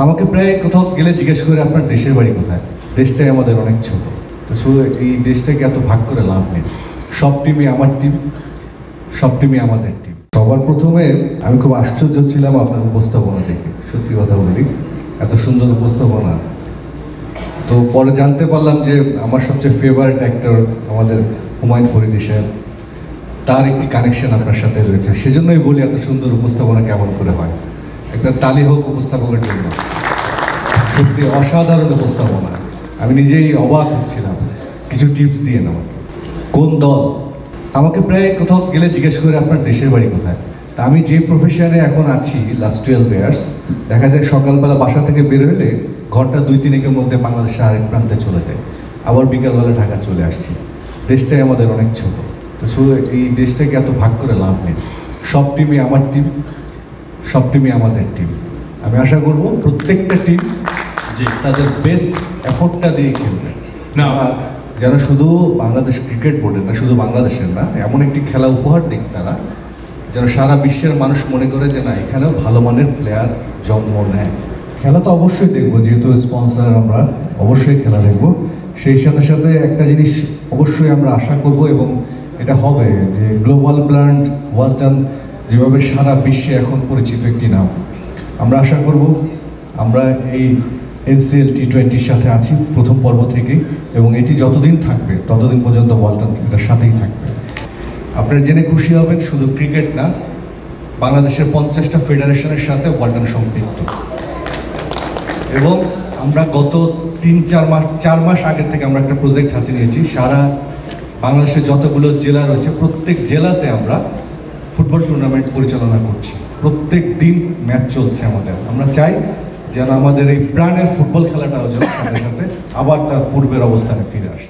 আমাকে প্রায় কোথাও গেলে জিজ্ঞেস করে আপনার দেশের বাড়ি কোথায়। দেশটাই আমাদের অনেক ছোট, তো এই দেশটাকে এত ভাগ করে লাভ নেই। সব টিমই আমার টিম, সব টিমই আমাদের টিম। সবার প্রথমে আমি খুব আশ্চর্য ছিলাম আপনার উপস্থাপনা দেখে, সত্যি কথা বলি, এত সুন্দর উপস্থাপনা। তো পরে জানতে পারলাম যে আমার সবচেয়ে ফেভারিট অ্যাক্টর আমাদের হুমায়ুন ফরিদি সাহেব, তার একটি কানেকশন আপনার সাথে রয়েছে। সেজন্যই বলি এত সুন্দর উপস্থাপনা কেমন করে হয়। একটা তালি হোক উপস্থাপকের জন্য, সত্যি অসাধারণ উপস্থাপনা। আমি নিজেই অবাক হচ্ছিলাম। কিছু টিপস দিয়ে নেওয়া। কোন দল? আমাকে প্রায় কোথাও গেলে জিজ্ঞেস করে আপনার দেশের বাড়ি কোথায়। তা আমি যে প্রফেশনে এখন আছি লাস্ট 12 ইয়ার্স, দেখা যায় সকালবেলা বাসা থেকে বের হলে ঘন্টা 2-3 মধ্যে বাংলাদেশের আরেক প্রান্তে চলে যায়, আবার বিকালবেলা ঢাকা চলে আসছি। দেশটাই আমাদের অনেক ছোট, তো এই দেশটাকে এত ভাগ করে লাভ নেই। সব টিমই আমার টিম, সব টিমই আমাদের টিম। আমি আশা করব প্রত্যেকটা টিম যে তাদের বেস্ট এফোর্টটা দিয়ে খেলবে না, যেন শুধু বাংলাদেশ ক্রিকেট বোর্ডের না, শুধু বাংলাদেশের না, এমন একটি খেলা উপহার দিক তারা, যেন সারা বিশ্বের মানুষ মনে করে যে না, এখানেও ভালো মানের প্লেয়ার জন্ম নেয়। খেলা তো অবশ্যই দেখবো, যেহেতু স্পন্সর, আমরা অবশ্যই খেলা দেখবো। সেই সাথে সাথে একটা জিনিস অবশ্যই আমরা আশা করব, এবং এটা হবে, যে গ্লোবাল ব্র্যান্ড ওয়ালটন যেভাবে সারা বিশ্বে এখন পরিচিত একটি নাম, আমরা আশা করব আমরা এই NCL T20-র সাথে আছি প্রথম পর্ব থেকেই, এবং এটি যতদিন থাকবে ততদিন পর্যন্ত ওয়ালটন এটার সাথেই থাকবে। আপনারা জেনে খুশি হবেন, শুধু ক্রিকেট না, বাংলাদেশের 50টা ফেডারেশনের সাথে ওয়ালটন সম্পৃক্ত। এবং আমরা গত 4 মাস আগের থেকে আমরা একটা প্রজেক্ট হাতে নিয়েছি। সারা বাংলাদেশের যতগুলো জেলা রয়েছে প্রত্যেক জেলাতে আমরা ফুটবল টুর্নামেন্ট পরিচালনা করছি। প্রত্যেক দিন ম্যাচ চলছে আমাদের। আমরা চাই যেন আমাদের এই প্রাণের ফুটবল খেলাটাও যেন সাথে সাথে আবার তার পূর্বের অবস্থানে ফিরে আসে।